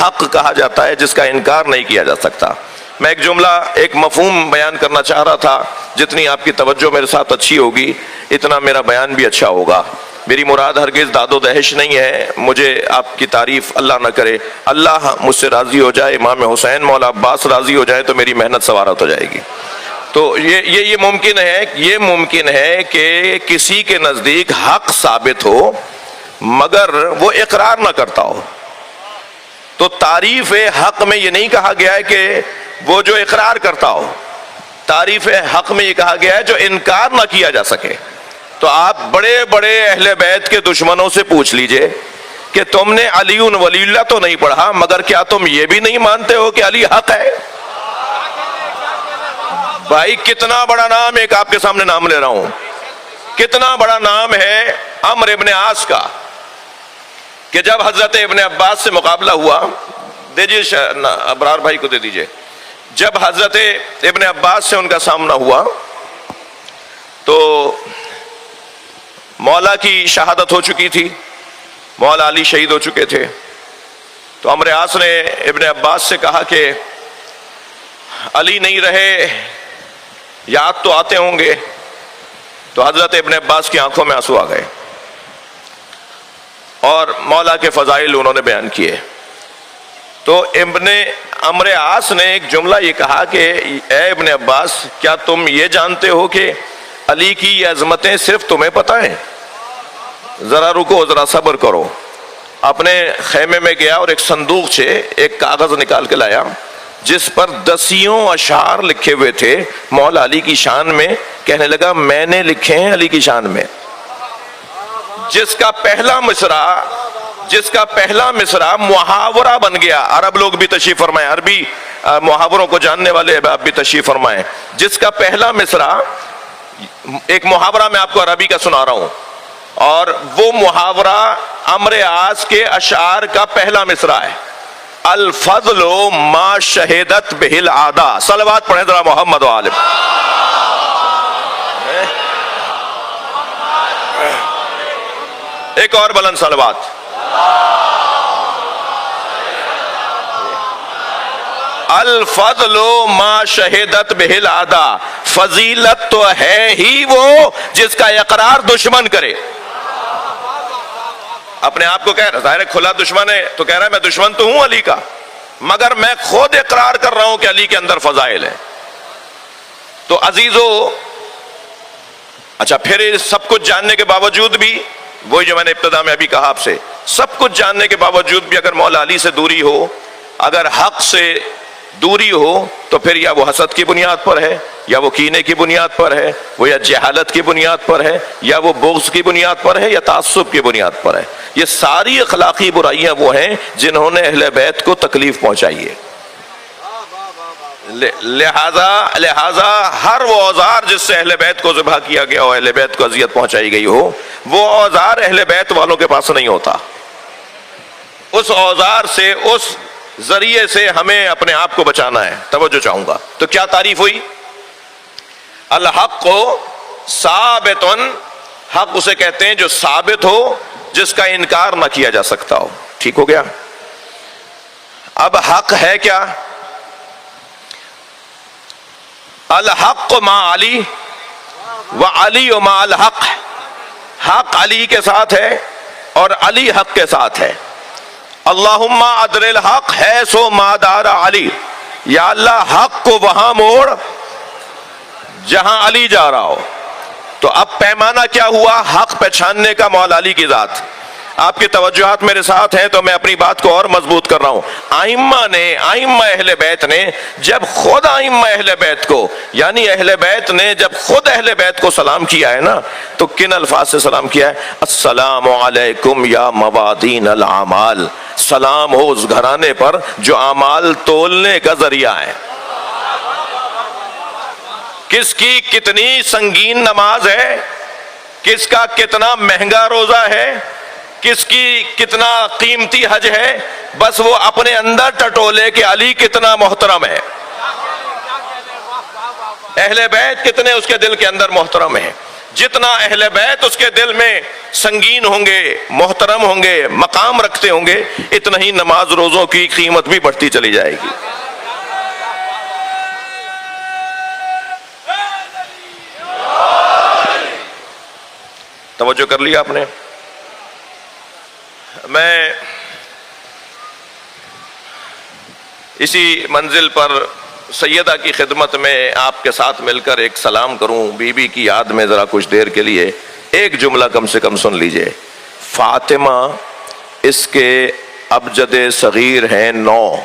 حق کہا جاتا ہے جس کا انکار نہیں کیا جا سکتا۔ میں ایک جملہ، ایک مفہوم بیان کرنا چاہ رہا تھا، جتنی آپ کی توجہ میرے ساتھ اچھی ہوگی اتنا میرا بیان بھی اچھا ہوگا۔ میری مراد ہرگز داد و دہش نہیں ہے، مجھے آپ کی تعریف اللہ نہ کرے، اللہ مجھ سے راضی ہو جائے، امام حسین مولا عباس راضی ہو جائے تو میری محنت سوارت ہو جائے گی۔ تو یہ ممکن ہے کہ کسی کے نزدیک حق ثابت ہو مگر وہ اقرار نہ کرتا ہو، تو تعریف حق میں یہ نہیں کہا گیا ہے کہ وہ جو اقرار کرتا ہو، تعریف حق میں یہ کہا گیا ہے جو انکار نہ کیا جا سکے۔ تو آپ بڑے بڑے اہل بیت کے دشمنوں سے پوچھ لیجئے کہ تم نے علی ولی اللہ تو نہیں پڑھا مگر کیا تم یہ بھی نہیں مانتے ہو کہ علی حق ہے؟ بھائی کتنا بڑا نام، ایک آپ کے سامنے نام لے رہا ہوں، کتنا بڑا نام ہے عمرو ابن عاص کا، کہ جب حضرت ابن عباس سے مقابلہ ہوا، دیجیے ابرار بھائی کو دے دیجیے، جب حضرت ابن عباس سے ان کا سامنا ہوا تو مولا کی شہادت ہو چکی تھی، مولا علی شہید ہو چکے تھے۔ تو عمرو عاص نے ابن عباس سے کہا کہ علی نہیں رہے، یاد تو آتے ہوں گے۔ تو حضرت ابن عباس کی آنکھوں میں آنسو آ گئے اور مولا کے فضائل انہوں نے بیان کیے۔ تو عمرو عاص نے ایک جملہ یہ کہا کہ اے ابن عباس، کیا تم یہ جانتے ہو کہ علی کی یہ عظمتیں صرف تمہیں پتہ ہیں؟ ذرا رکو، ذرا صبر کرو۔ اپنے خیمے میں گیا اور ایک صندوق سے ایک کاغذ نکال کے لایا جس پر 10 اشعار لکھے ہوئے تھے مولا علی کی شان میں۔ کہنے لگا میں نے لکھے ہیں علی کی شان میں، جس کا پہلا مصرع محاورہ بن گیا۔ عرب لوگ بھی تشریف فرمائیں، عربی محاوروں کو جاننے والے آپ بھی تشریف فرمائیں۔ جس کا پہلا مصرع، ایک محاورہ میں آپ کو عربی کا سنا رہا ہوں، اور وہ محاورہ عمرو عاص کے اشعار کا پہلا مصرع ہے، الفضل ما شہدت بہ العادہ۔ صلوات پڑھیں ذرا محمد و آل۔ ایک اور بلند صلوات۔ الفضل ما شہدت بہ العادہ، فضیلت تو ہے ہی وہ جس کا اقرار دشمن کرے۔ اپنے آپ کو کہہ رہا، ظاہر ہے کھلا دشمن ہے تو کہہ رہا ہے میں دشمن تو ہوں علی کا، مگر میں خود اقرار کر رہا ہوں کہ علی کے اندر فضائل ہے۔ تو عزیزو، اچھا پھر سب کچھ جاننے کے باوجود بھی وہی جو میں نے ابتدا میں ابھی کہا آپ سے، سب کچھ جاننے کے باوجود بھی اگر مولا علی سے دوری ہو، اگر حق سے دوری ہو، تو پھر یا وہ حسد کی بنیاد پر ہے، یا وہ کینے کی بنیاد پر ہے، وہ یا جہالت کی بنیاد پر ہے، یا وہ بغض کی بنیاد پر ہے، یا تعصب کی بنیاد پر ہے۔ یہ ساری اخلاقی برائیاں وہ ہیں جنہوں نے اہل بیت کو تکلیف پہنچائی ہے۔ لہذا ہر وہ اوزار جس سے اہل بیت کو ذبح کیا گیا ہو، اہل بیت کو اذیت پہنچائی گئی ہو، وہ اوزار اہل بیت والوں کے پاس نہیں ہوتا۔ اس اوزار سے، اس ذریعے سے ہمیں اپنے آپ کو بچانا ہے۔ توجہ چاہوں گا۔ تو کیا تعریف ہوئی؟ الحق ثابت، حق اسے کہتے ہیں جو ثابت ہو، جس کا انکار نہ کیا جا سکتا ہو۔ ٹھیک ہو گیا؟ اب حق ہے کیا؟ الحق مع علی وعلی مع الحق، حق علی کے ساتھ ہے اور علی حق کے ساتھ ہے۔ اللہم ادر الحق حیث ما دار علی، یا اللہ حق کو وہاں موڑ جہاں علی جا رہا ہو۔ تو اب پیمانہ کیا ہوا حق پہچاننے کا؟ مولا علی کی ذات۔ آپ کی توجہات میرے ساتھ ہیں تو میں اپنی بات کو اور مضبوط کر رہا ہوں۔ آئمہ اہل بیت نے جب خود آئمہ اہل بیت کو، یعنی اہل بیت نے جب خود اہل بیت کو سلام کیا ہے نا، تو کن الفاظ سے سلام کیا ہے؟ السلام علیکم یا موازین الاعمال، سلام ہو اس گھرانے پر جو اعمال تولنے کا ذریعہ ہے۔ کس کی کتنی سنگین نماز ہے، کس کا کتنا مہنگا روزہ ہے، کس کی کتنا قیمتی حج ہے، بس وہ اپنے اندر ٹٹولے کہ علی کتنا محترم ہے، اہل بیت کتنے اس کے دل کے اندر محترم ہیں۔ جتنا اہل بیت اس کے دل میں سنگین ہوں گے، محترم ہوں گے، مقام رکھتے ہوں گے، اتنا ہی نماز روزوں کی قیمت بھی بڑھتی چلی جائے گی۔ توجہ کر لیا آپ نے؟ میں اسی منزل پر سیدہ کی خدمت میں آپ کے ساتھ مل کر ایک سلام کروں، بی بی کی یاد میں ذرا کچھ دیر کے لیے ایک جملہ کم سے کم سن لیجئے۔ فاطمہ اس کے ابجد صغیر ہیں 9،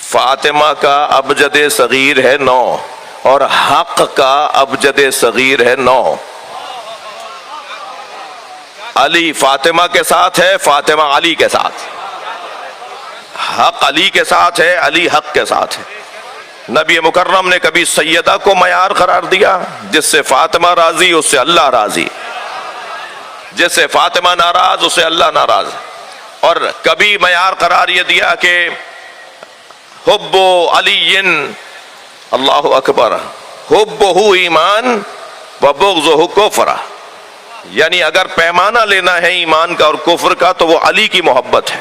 فاطمہ کا ابجد صغیر ہے 9 اور حق کا ابجد صغیر ہے 9۔ علی فاطمہ کے ساتھ ہے، فاطمہ علی کے ساتھ، حق علی کے ساتھ ہے، علی حق کے ساتھ ہے۔ نبی مکرم نے کبھی سیدہ کو معیار قرار دیا؟ جس سے فاطمہ راضی اس سے اللہ راضی، جس سے فاطمہ ناراض اس سے اللہ ناراض۔ اور کبھی معیار قرار یہ دیا کہ حب علی اللہ اکبر حبہ ایمان و بغضہ کفر، یعنی اگر پیمانہ لینا ہے ایمان کا اور کفر کا تو وہ علی کی محبت ہے۔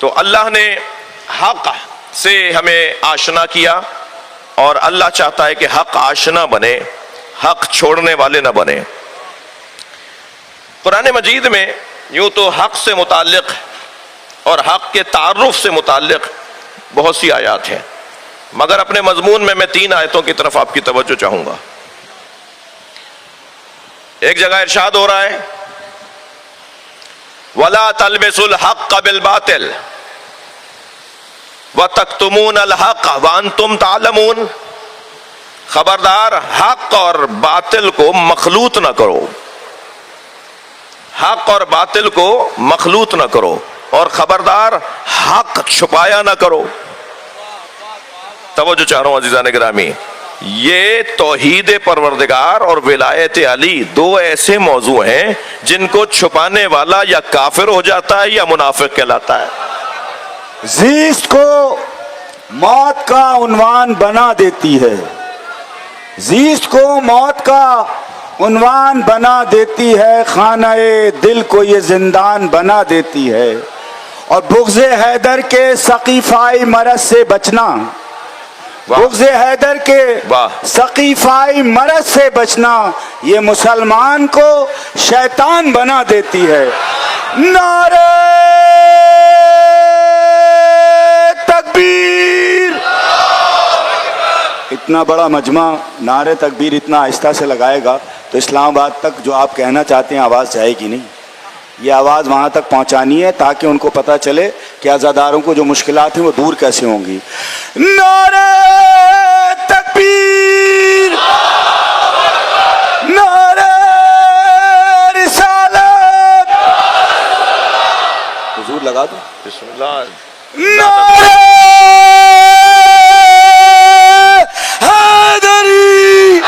تو اللہ نے حق سے ہمیں آشنا کیا اور اللہ چاہتا ہے کہ حق آشنا بنے، حق چھوڑنے والے نہ بنے۔ قرآن مجید میں یوں تو حق سے متعلق اور حق کے تعارف سے متعلق بہت سی آیات ہیں، مگر اپنے مضمون میں 3 آیتوں کی طرف آپ کی توجہ چاہوں گا۔ ایک جگہ ارشاد ہو رہا ہے وَلَا تَلْبِسُوا الْحَقَّ بِالْبَاطِلِ وَتَكْتُمُونَ الْحَقَّ وَأَنْتُمْ تَعْلَمُونَ، خبردار حق اور باطل کو مخلوط نہ کرو، حق اور باطل کو مخلوط نہ کرو، اور خبردار حق چھپایا نہ کرو۔ توجہ چاہ رہا ہوں عزیزان گرامی، یہ توحید پروردگار اور ولایت علی 2 ایسے موضوع ہیں جن کو چھپانے والا یا کافر ہو جاتا ہے یا منافق کہلاتا ہے۔ زیست کو موت کا عنوان بنا دیتی ہے، زیست کو موت کا عنوان بنا دیتی ہے، خانہ دل کو یہ زندان بنا دیتی ہے، اور بغض حیدر کے سقیفائی مرض سے بچنا، بغض حیدر کے سقیفائی مرض سے بچنا یہ مسلمان کو شیطان بنا دیتی ہے۔ نعرہ تکبیر! اتنا بڑا مجمع نعرہ تکبیر اتنا آہستہ سے لگائے گا تو اسلام آباد تک جو آپ کہنا چاہتے ہیں آواز جائے گی نہیں۔ یہ آواز وہاں تک پہنچانی ہے تاکہ ان کو پتہ چلے کہ عزاداروں کو جو مشکلات ہیں وہ دور کیسے ہوں گی۔ نعرہ تکبیر! نعرہ رسالت! حضور لگا دو بسم اللہ۔ نعرہ حیدری!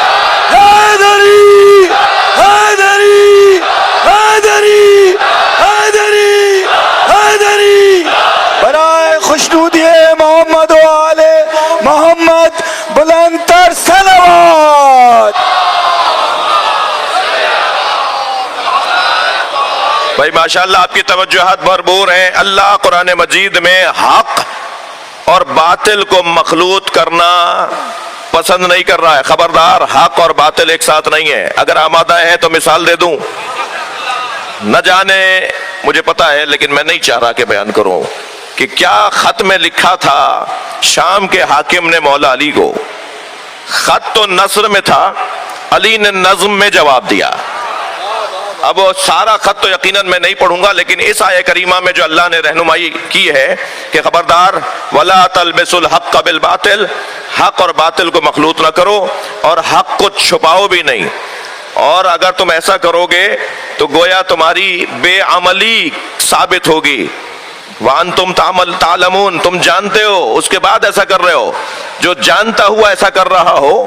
حیدری! حیدری! حیدری! حیدری! حیدری! برائے خوشنودی محمد و آل محمد بلند تر صلوات! بھائی ماشاءاللہ آپ کی توجہات بھرپور ہیں۔ اللہ قرآن مجید میں حق اور باطل کو مخلوط کرنا پسند نہیں کر رہا ہے۔ خبردار حق اور باطل ایک ساتھ نہیں ہے۔ اگر آمادہ ہے تو مثال دے دوں، نہ جانے مجھے پتا ہے لیکن میں نہیں چاہ رہا کہ بیان کروں کہ کیا خط میں لکھا تھا شام کے حاکم نے مولا علی کو۔ خط تو نثر میں تھا، علی نے نظم میں جواب دیا۔ اب وہ سارا خط تو یقیناً میں نہیں پڑھوں گا، لیکن اس آیہ کریمہ میں جو اللہ نے رہنمائی کی ہے کہ خبردار وَلَا تَلْبِسُوا الْحَقَّ بِالْبَاطِلِ، حق اور باطل کو مخلوط نہ کرو اور حق کو چھپاؤ بھی نہیں، اور اگر تم ایسا کرو گے تو گویا تمہاری بے عملی ثابت ہوگی۔ وَأَنْتُمْ تَعْلَمُونَ، تم جانتے ہو اس کے بعد ایسا کر رہے ہو۔ جو جانتا ہوا ایسا کر رہا ہو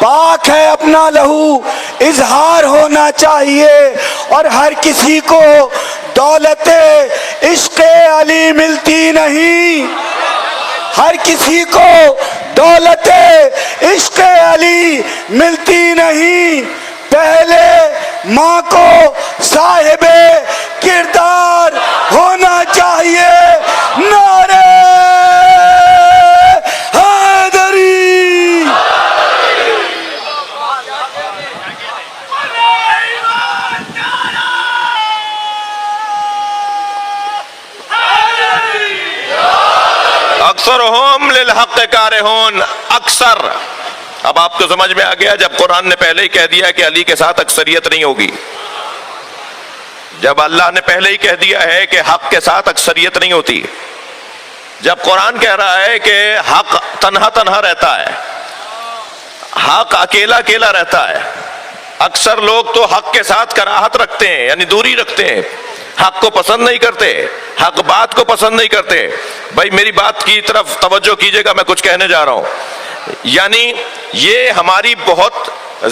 پاک ہے اپنا لہو اظہار ہونا چاہیے، اور ہر کسی کو دولت عشق علی ملتی نہیں، ہر کسی کو دولت عشق علی ملتی نہیں، پہلے ماں کو صاحب کردار ہونا چاہیے۔ نعرہ حیدری۔ اکثرہم للحق کارہون، اکثر، اب آپ کو سمجھ میں آ گیا جب قرآن نے پہلے ہی کہہ دیا کہ علی کے ساتھ اکثریت نہیں ہوگی، جب اللہ نے پہلے ہی کہہ دیا ہے کہ حق کے ساتھ اکثریت نہیں ہوتی، جب قرآن کہہ رہا ہے کہ حق تنہا تنہا رہتا ہے، حق اکیلا اکیلا رہتا ہے، اکثر لوگ تو حق کے ساتھ کراہت رکھتے ہیں، یعنی دوری رکھتے ہیں، حق کو پسند نہیں کرتے، حق بات کو پسند نہیں کرتے۔ بھائی میری بات کی طرف توجہ کیجئے گا، میں کچھ کہنے جا رہا ہوں، یعنی یہ ہماری بہت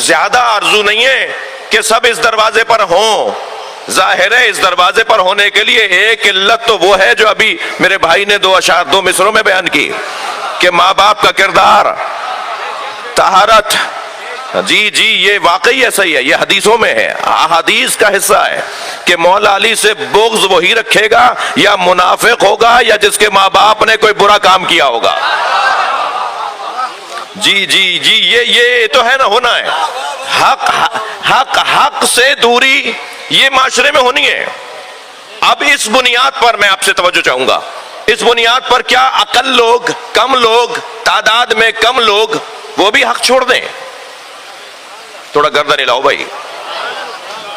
زیادہ آرزو نہیں ہے کہ سب اس دروازے پر ہوں، ظاہر ہے اس دروازے پر ہونے کے لیے ایک علت تو وہ ہے جو ابھی میرے بھائی نے دو مصروں میں بیان کی کہ ماں باپ کا کردار، طہارت، جی یہ واقعی ایسا ہی ہے، یہ حدیثوں میں ہے، احادیث کا حصہ ہے کہ مولا علی سے بغض وہی رکھے گا یا منافق ہوگا یا جس کے ماں باپ نے کوئی برا کام کیا ہوگا۔ جی یہ تو ہے نا، ہونا ہے، حق سے دوری یہ معاشرے میں ہونی ہے۔ اب اس بنیاد پر میں آپ سے توجہ چاہوں گا، اس بنیاد پر کیا اقل لوگ، کم لوگ، تعداد میں کم لوگ وہ بھی حق چھوڑ دیں؟ تھوڑا گردن ہلاؤ بھائی۔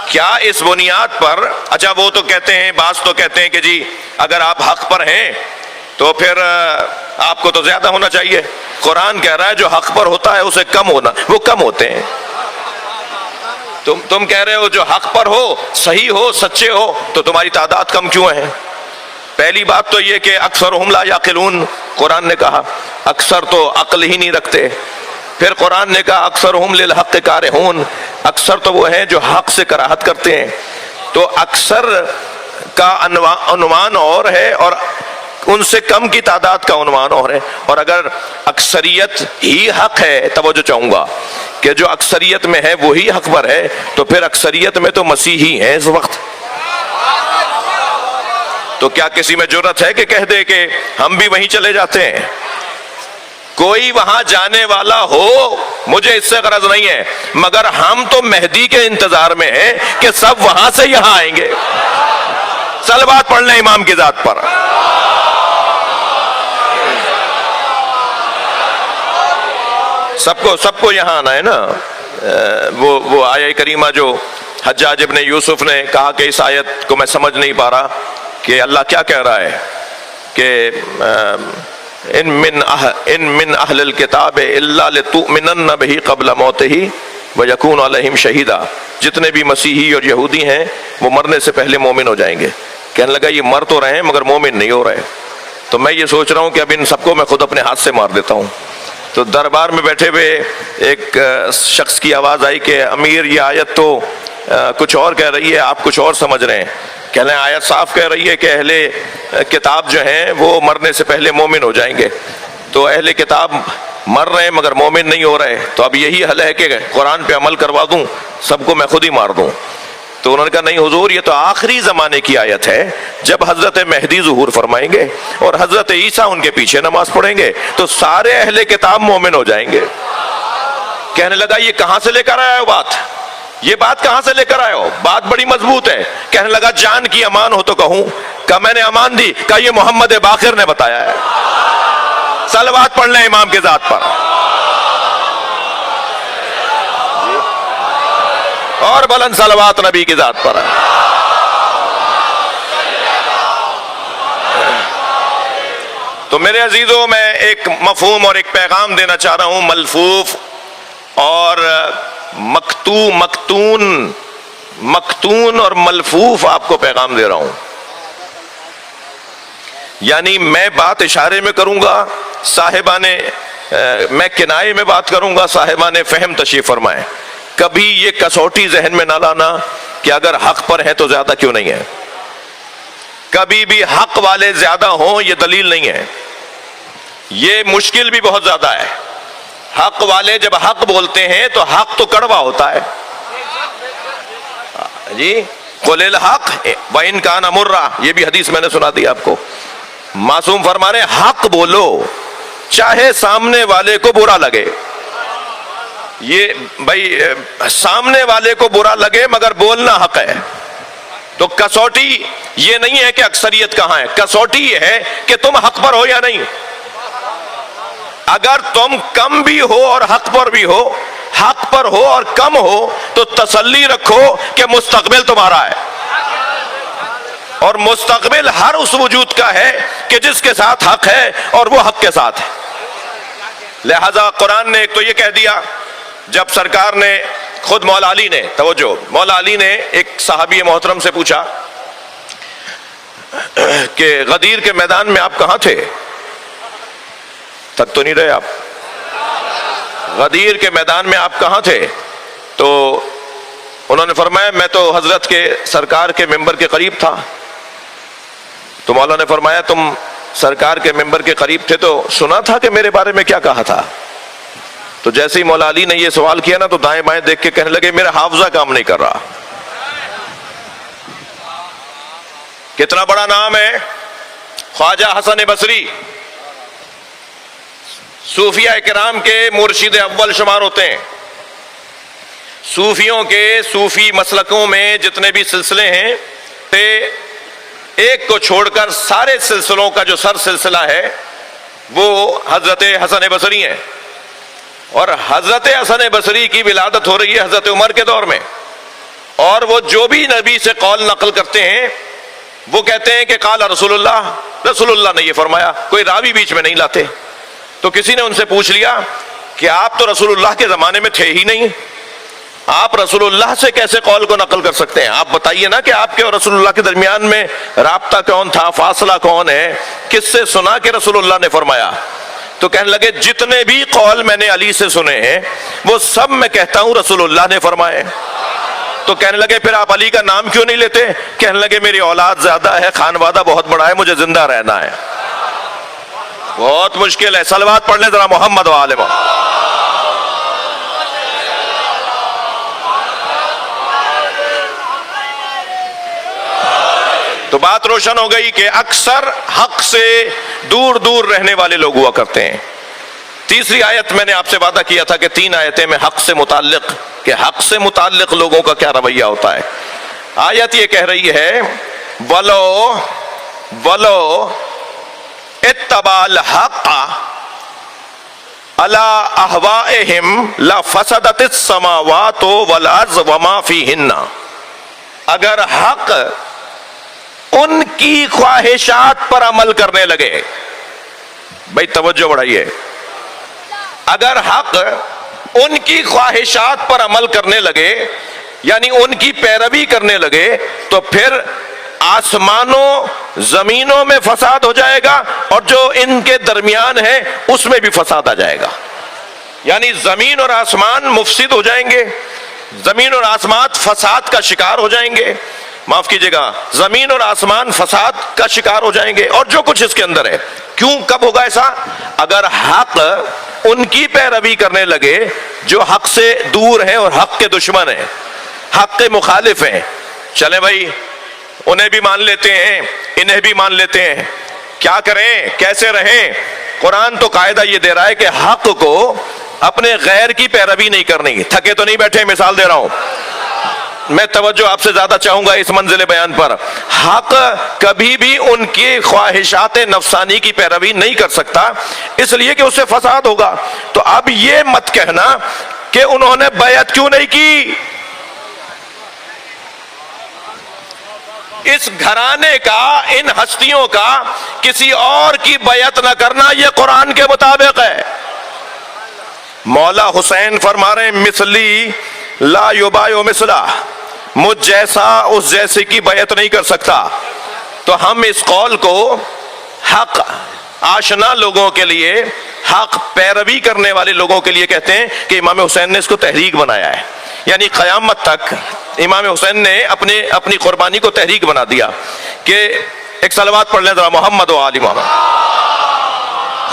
کیا اس بنیاد پر، اچھا وہ تو کہتے ہیں، بعض تو کہتے ہیں کہ جی اگر آپ حق پر ہیں تو پھر آپ کو تو زیادہ ہونا چاہیے، قرآن کہہ رہا ہے جو حق پر ہوتا ہے اسے کم ہونا، وہ کم ہوتے ہیں۔ تم کہہ رہے ہو جو حق پر ہو، صحیح ہو، سچے ہو، تو تمہاری تعداد کم کیوں ہے؟ پہلی بات تو یہ کہ اکثرہم لا یعقلون، قرآن نے کہا اکثر تو عقل ہی نہیں رکھتے۔ پھر قرآن نے کہا اکثرہم للحق کارہون، اکثر تو وہ ہیں جو حق سے کراہت کرتے ہیں۔ تو اکثر کا عنوان اور ہے اور ان سے کم کی تعداد کا عنوان اور ہے، اور اگر اکثریت ہی حق ہے، توجہ چاہوں گا کہ جو اکثریت میں ہے وہی حق پر ہے، تو پھر اکثریت میں تو مسیحی ہیں اس وقت، تو کیا کسی میں جرأت ہے کہ کہہ دے کہ ہم بھی وہیں چلے جاتے ہیں؟ کوئی وہاں جانے والا ہو، مجھے اس سے غرض نہیں ہے، مگر ہم تو مہدی کے انتظار میں ہیں کہ سب وہاں سے یہاں آئیں گے۔ صلوات پڑھ لیں امام کی ذات پر۔ سب کو یہاں آنا ہے نا۔ وہ آیہ کریمہ جو حجاج ابن یوسف نے کہا کہ اس آیت کو میں سمجھ نہیں پا رہا کہ اللہ کیا کہہ رہا ہے کہ ان من اہل الکتاب الا لتؤمنن بہ قبل موتہ ویکون علیہم شہیدا، جتنے بھی مسیحی اور یہودی ہیں وہ مرنے سے پہلے مومن ہو جائیں گے۔ کہنے لگا یہ مر تو رہے ہیں مگر مومن نہیں ہو رہے، تو میں یہ سوچ رہا ہوں کہ اب ان سب کو میں خود اپنے ہاتھ سے مار دیتا ہوں۔ تو دربار میں بیٹھے ہوئے ایک شخص کی آواز آئی کہ امیر یہ آیت تو کچھ اور کہہ رہی ہے، آپ کچھ اور سمجھ رہے ہیں۔ کہہ لیں آیت صاف کہہ رہی ہے کہ اہل کتاب جو ہیں وہ مرنے سے پہلے مومن ہو جائیں گے، تو اہل کتاب مر رہے ہیں مگر مومن نہیں ہو رہے، تو اب یہی حل ہے کہ قرآن پہ عمل کروا دوں، سب کو میں خود ہی مار دوں۔ تو انہوں نے کہا نہیں حضور، یہ تو آخری زمانے کی آیت ہے، جب حضرت مہدی ظہور فرمائیں گے اور حضرت عیسیٰ ان کے پیچھے نماز پڑھیں گے تو سارے اہل کتاب مومن ہو جائیں گے۔ کہنے لگا یہ کہاں سے لے کر آیا ہو بات، یہ بات کہاں سے لے کر آئے ہو، بات بڑی مضبوط ہے۔ کہنے لگا جان کی امان ہو تو کہوں، کہا میں نے امان دی، کہا یہ محمد باقر نے بتایا ہے۔ صلوات پڑھ لیں امام کی ذات پر، اور بلند صلوات نبی کی ذات پر۔ تو میرے عزیزوں، میں ایک مفہوم اور ایک پیغام دینا چاہ رہا ہوں، ملفوف اور مکتون اور ملفوف آپ کو پیغام دے رہا ہوں۔ یعنی میں بات اشارے میں کروں گا، صاحبان میں کنائے میں بات کروں گا، صاحبان فہم تشریف فرمائیں. کبھی یہ کسوٹی ذہن میں نہ لانا کہ اگر حق پر ہیں تو زیادہ کیوں نہیں ہے. کبھی بھی حق والے زیادہ ہوں یہ دلیل نہیں ہے. یہ مشکل بھی بہت زیادہ ہے. حق والے جب حق بولتے ہیں تو حق تو کڑوا ہوتا ہے جی. قل الحق وإن كان مرا، یہ بھی حدیث میں نے سنا دی آپ کو. معصوم فرما رہے حق بولو چاہے سامنے والے کو برا لگے. یہ بھائی سامنے والے کو برا لگے مگر بولنا حق ہے. تو کسوٹی یہ نہیں ہے کہ اکثریت کہاں ہے، کسوٹی یہ ہے کہ تم حق پر ہو یا نہیں. اگر تم کم بھی ہو اور حق پر بھی ہو، حق پر ہو اور کم ہو تو تسلی رکھو کہ مستقبل تمہارا ہے، اور مستقبل ہر اس وجود کا ہے کہ جس کے ساتھ حق ہے اور وہ حق کے ساتھ ہے. لہذا قرآن نے ایک تو یہ کہہ دیا، جب سرکار نے خود مولا علی نے، توجہ، مولا علی نے ایک صحابی محترم سے پوچھا کہ غدیر کے میدان میں آپ کہاں تھے؟ تک تو نہیں رہے آپ. غدیر کے میدان میں آپ کہاں تھے؟ تو انہوں نے فرمایا میں تو حضرت کے سرکار کے ممبر کے قریب تھا. تو مولا نے فرمایا تم سرکار کے ممبر کے قریب تھے تو سنا تھا کہ میرے بارے میں کیا کہا تھا؟ تو جیسے ہی مولا علی نے یہ سوال کیا نا تو دائیں بائیں دیکھ کے کہنے لگے میرا حافظہ کام نہیں کر رہا. کتنا بڑا نام ہے خواجہ حسن بصری، صوفیہ کرام کے مرشد اول شمار ہوتے ہیں. صوفیوں کے صوفی مسلکوں میں جتنے بھی سلسلے ہیں ایک کو چھوڑ کر سارے سلسلوں کا جو سر سلسلہ ہے وہ حضرت حسن بصری ہیں. اور حضرت حسن بصری کی ولادت ہو رہی ہے حضرت عمر کے دور میں، اور وہ جو بھی نبی سے قول نقل کرتے ہیں وہ کہتے ہیں کہ قال رسول اللہ، رسول اللہ نے یہ فرمایا، کوئی راوی بیچ میں نہیں لاتے. تو کسی نے ان سے پوچھ لیا کہ آپ تو رسول اللہ کے زمانے میں تھے ہی نہیں، آپ رسول اللہ سے کیسے قول کو نقل کر سکتے ہیں؟ آپ بتائیے نا کہ آپ کے اور رسول اللہ کے درمیان میں رابطہ کون تھا، فاصلہ کون ہے، کس سے سنا کہ رسول اللہ نے فرمایا؟ تو کہنے لگے جتنے بھی قول میں نے علی سے سنے ہیں وہ سب میں کہتا ہوں رسول اللہ نے فرمائے. تو کہنے لگے پھر آپ علی کا نام کیوں نہیں لیتے؟ کہنے لگے میری اولاد زیادہ ہے، خانوادہ بہت بڑا ہے، مجھے زندہ رہنا ہے. بہت مشکل ہے. صلوات پڑھ لیں ذرا محمد و آل محمد. تو بات روشن ہو گئی کہ اکثر حق سے دور دور رہنے والے لوگ ہوا کرتے ہیں. تیسری آیت میں نے آپ سے وعدہ کیا تھا کہ 3 آیتیں میں حق سے متعلق، کہ حق سے متعلق لوگوں کا کیا رویہ ہوتا ہے. آیت یہ کہہ رہی ہے ولو اتبع الحق علی اہوائہم لفسدت السماوات والارض وما فیہن. اگر حق ان کی خواہشات پر عمل کرنے لگے، بھائی توجہ بڑھائیے، اگر حق ان کی خواہشات پر عمل کرنے لگے یعنی ان کی پیروی کرنے لگے تو پھر آسمانوں زمینوں میں فساد ہو جائے گا، اور جو ان کے درمیان ہے اس میں بھی فساد آ جائے گا. یعنی زمین اور آسمان مفسد ہو جائیں گے، زمین اور آسمان فساد کا شکار ہو جائیں گے، معاف کیجئے گا، زمین اور آسمان فساد کا شکار ہو جائیں گے، اور جو کچھ اس کے اندر ہے. کیوں، کب ہوگا ایسا؟ اگر حق ان کی پیروی کرنے لگے جو حق سے دور ہیں اور حق کے دشمن ہیں، حق کے مخالف ہیں. چلیں بھائی انہیں بھی مان لیتے ہیں، انہیں بھی مان لیتے ہیں، کیا کریں، کیسے رہیں؟ قرآن تو قاعدہ یہ دے رہا ہے کہ حق کو اپنے غیر کی پیروی نہیں کرنی. تھکے تو نہیں بیٹھے، مثال دے رہا ہوں. میں توجہ آپ سے زیادہ چاہوں گا اس منزل بیان پر. حق کبھی بھی ان کی خواہشات نفسانی کی پیروی نہیں کر سکتا، اس لیے کہ اس سے فساد ہوگا. تو اب یہ مت کہنا کہ انہوں نے بیعت کیوں نہیں کی. اس گھرانے کا، ان ہستیوں کا کسی اور کی بیعت نہ کرنا یہ قرآن کے مطابق ہے. مولا حسین فرما رہے ہیں مثلی لا یبایع مثلہ، مجھ جیسا اس جیسے کی بیعت نہیں کر سکتا. تو ہم اس قول کو حق آشنا لوگوں کے لیے، حق پیروی کرنے والے لوگوں کے لیے کہتے ہیں کہ امام حسین نے اس کو تحریک بنایا ہے، یعنی قیامت تک امام حسین نے اپنی قربانی کو تحریک بنا دیا۔ کہ ایک صلوات پڑھ لیں ذرا، محمد و آل محمد۔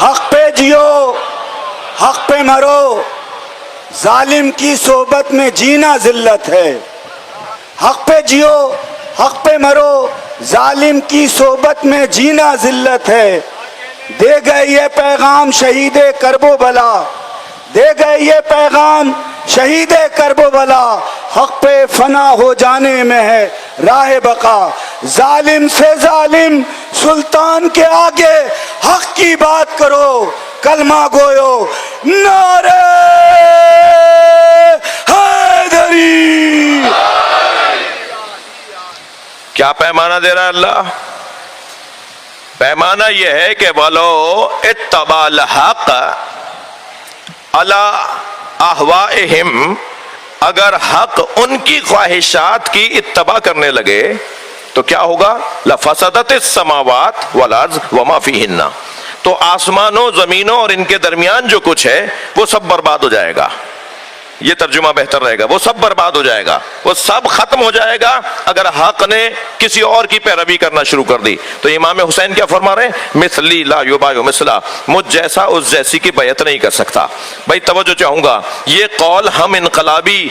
حق پہ جیو، حق پہ مرو، ظالم کی صحبت میں جینا ذلت ہے۔ حق پہ جیو، حق پہ مرو، ظالم کی صحبت میں جینا ذلت ہے۔ دے گئے یہ پیغام شہید کرب و بلا، دے گئے یہ پیغام شہید کرب و بلا، حق پہ فنا ہو جانے میں ہے راہ بقا۔ ظالم سے ظالم سلطان کے آگے حق کی بات کرو، کلمہ گویو، نعرہ حیدری۔ کیا پیمانہ دے رہا ہے اللہ؟ پیمانہ یہ ہے کہ ولو اتبع الحق علی اہوائہم، اگر حق ان کی خواہشات کی اتباع کرنے لگے تو کیا ہوگا؟ لفسدت السماوات والارض وما فیہن، تو آسمانوں، زمینوں اور ان کے درمیان جو کچھ ہے وہ سب برباد ہو جائے گا۔ یہ ترجمہ بہتر رہے گا، وہ سب برباد ہو جائے گا، وہ سب ختم ہو جائے گا اگر حق نے کسی اور کی پیروی کرنا شروع کر دی۔ تو امام حسین کیا فرما رہے ہیں؟ مثلی لا یبایع مثلا، مجھ جیسا اس جیسی کی بیعت نہیں کر سکتا۔ بھائی توجہ چاہوں گا، یہ قول ہم انقلابی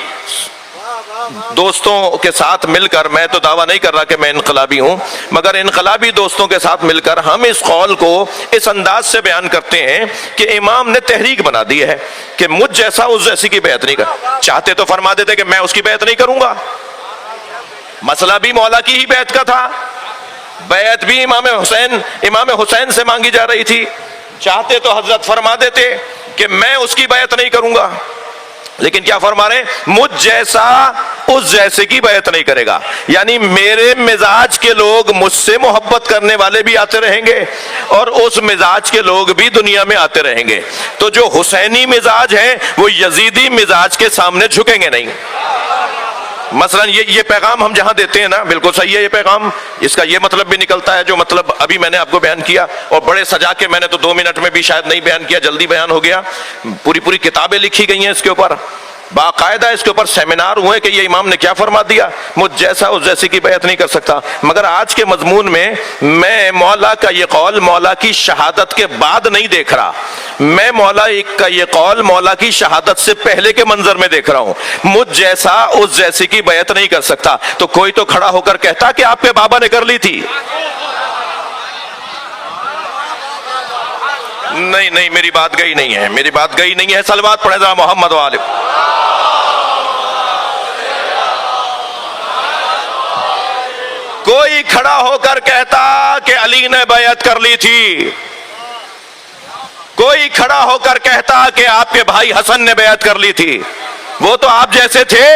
دوستوں کے ساتھ مل کر، میں تو دعویٰ نہیں کر رہا کہ میں انقلابی ہوں، مگر انقلابی دوستوں کے ساتھ مل کر ہم اس قول کو اس انداز سے بیان کرتے ہیں کہ امام نے تحریک بنا دی ہے کہ مجھ جیسا اس جیسی کی بیعت نہیں کر۔ چاہتے تو فرما دیتے کہ میں اس کی بیعت نہیں کروں گا، مسئلہ بھی مولا کی ہی بیعت کا تھا، بیعت بھی امام حسین سے مانگی جا رہی تھی، چاہتے تو حضرت فرما دیتے کہ میں اس کی بیعت نہیں کروں گا، لیکن کیا فرما رہے ہیں؟ مجھ جیسا اس جیسے کی بیعت نہیں کرے گا، یعنی میرے مزاج کے لوگ مجھ سے محبت کرنے والے بھی آتے رہیں گے اور اس مزاج کے لوگ بھی دنیا میں آتے رہیں گے، تو جو حسینی مزاج ہیں وہ یزیدی مزاج کے سامنے جھکیں گے نہیں۔ مثلا یہ پیغام ہم جہاں دیتے ہیں نا، بالکل صحیح ہے یہ پیغام، اس کا یہ مطلب بھی نکلتا ہے جو مطلب ابھی میں نے آپ کو بیان کیا، اور بڑے سجا کے میں نے تو 2 منٹ میں بھی شاید نہیں بیان کیا، جلدی بیان ہو گیا، پوری کتابیں لکھی گئی ہیں اس کے اوپر، باقاعدہ اس کے اوپر سیمینار ہوئے کہ یہ امام نے کیا فرما دیا، مجھ جیسا اس جیسی کی بیعت نہیں کر سکتا۔ مگر آج کے مضمون میں مولا کا یہ قول مولا کی شہادت کے بعد نہیں دیکھ رہا، میں مولا کا یہ قول مولا کی شہادت سے پہلے کے منظر میں دیکھ رہا ہوں۔ مجھ جیسا اس جیسی کی بیعت نہیں کر سکتا، تو کوئی تو کھڑا ہو کر کہتا کہ آپ کے بابا نے کر لی تھی۔ نہیں میری بات گئی نہیں ہے، میری بات گئی نہیں ہے، صلوات پڑھیں ذرا محمد و آل۔ کوئی کھڑا ہو کر کہتا کہ علی نے بیعت کر لی تھی، کوئی کھڑا ہو کر کہتا کہ آپ کے بھائی حسن نے بیعت کر لی تھی، وہ تو آپ جیسے تھے۔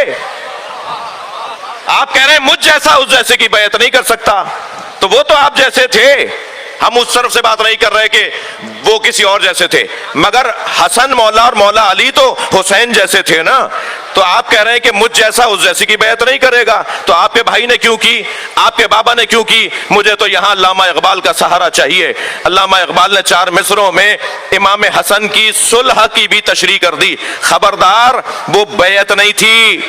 آپ کہہ رہے ہیں مجھ جیسا اس جیسے کی بیعت نہیں کر سکتا، تو وہ تو آپ جیسے تھے، ہم اس طرف سے بات نہیں کر رہے کہ وہ کسی اور جیسے تھے، مگر حسن مولا اور مولا علی تو حسین جیسے تھے نا، تو آپ کہہ رہے ہیں کہ مجھ جیسا اس جیسی کی بیعت نہیں کرے گا، تو آپ کے بھائی نے کیوں کی، آپ کے بابا نے کیوں کی؟ مجھے تو یہاں علامہ اقبال کا سہارا چاہیے۔ علامہ اقبال نے 4 مصروں میں امام حسن کی صلح کی بھی تشریح کر دی، خبردار وہ بیعت نہیں تھی،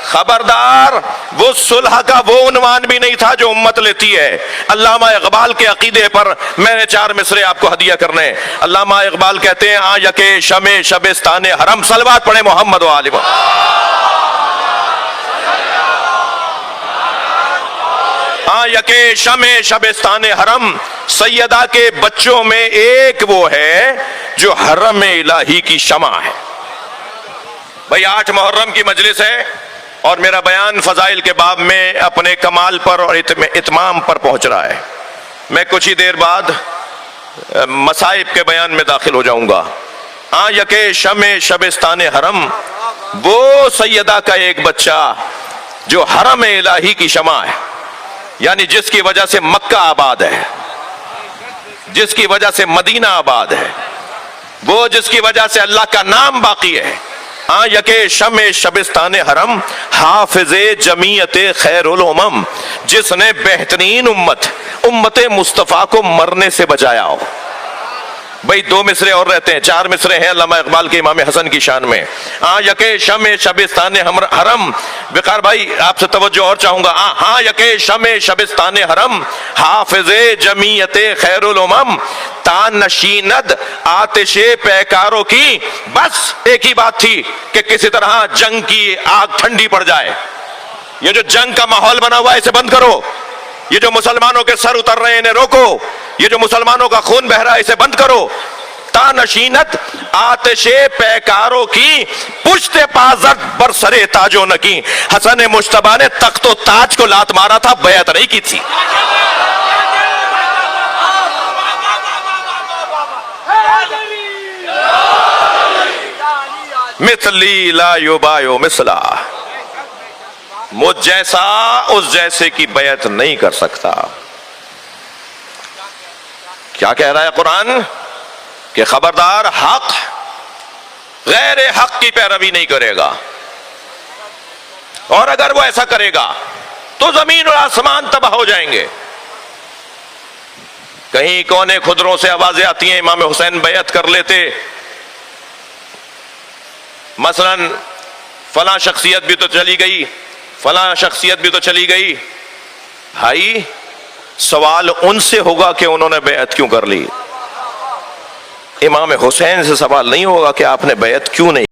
خبردار وہ صلح کا وہ عنوان بھی نہیں تھا جو امت لیتی ہے۔ علامہ اقبال کے عقیدے پر میں نے 4 مصرے آپ کو ہدیہ کرنے۔ علامہ اقبال کہتے ہیں آ یکے شمع شبستان حرم، صلوات پڑھیں محمد و آل محمد۔ آ یکے شمع شبستان حرم، سیدہ کے بچوں میں ایک وہ ہے جو حرم الہی کی شمع ہے۔ بھئی 8 محرم کی مجلس ہے اور میرا بیان فضائل کے باب میں اپنے کمال پر اور اتمام پر پہنچ رہا ہے۔ میں کچھ ہی دیر بعد مصائب کے بیان میں داخل ہو جاؤں گا۔ آ یکے شمع شبستان حرم، وہ سیدہ کا ایک بچہ جو حرم الہی کی شمع ہے، یعنی جس کی وجہ سے مکہ آباد ہے، جس کی وجہ سے مدینہ آباد ہے، وہ جس کی وجہ سے اللہ کا نام باقی ہے، یکے شم شبستان حرم حافظ جمیعت خیر الامم، جس نے بہترین امت مصطفیٰ کو مرنے سے بچایا ہو۔ بھئی 2 مصرے اور رہتے ہیں، 4 مصرے ہیں علامہ اقبال کے امام حسن کی شان میں۔ یکے شم شبستان حرم، وقار بھائی آپ سے توجہ اور چاہوں گا، یکے شم شبستان حرم حافظ جمیعت خیر الامم، تا نشیند آتش پیکاروں کی، بس ایک ہی بات تھی کہ کسی طرح جنگ کی آگ ٹھنڈی پڑ جائے۔ یہ جو جنگ کا ماحول بنا ہوا ہے اسے بند کرو، یہ جو مسلمانوں کے سر اتر رہے ہیں انہیں روکو، یہ جو مسلمانوں کا خون بہ رہا ہے اسے بند کرو۔ تا نشینت آتش پیکاروں کی، پشت پازد بر سرے تاج و نگیں، حسن مجتبیٰ نے تخت و تاج کو لات مارا تھا، بیعت نہیں کی تھی۔ مثلی لا یبایع مثلا، مجھ جیسا اس جیسے کی بیعت نہیں کر سکتا۔ کیا کہہ رہا ہے قرآن؟ کہ خبردار، حق غیر حق کی پیروی نہیں کرے گا، اور اگر وہ ایسا کرے گا تو زمین اور آسمان تباہ ہو جائیں گے۔ کہیں کونے خدروں سے آوازیں آتی ہیں امام حسین بیعت کر لیتے، مثلا فلاں شخصیت بھی تو چلی گئی، فلاں شخصیت بھی تو چلی گئی۔ بھائی سوال ان سے ہوگا کہ انہوں نے بیعت کیوں کر لی، امام حسین سے سوال نہیں ہوگا کہ آپ نے بیعت کیوں نہیں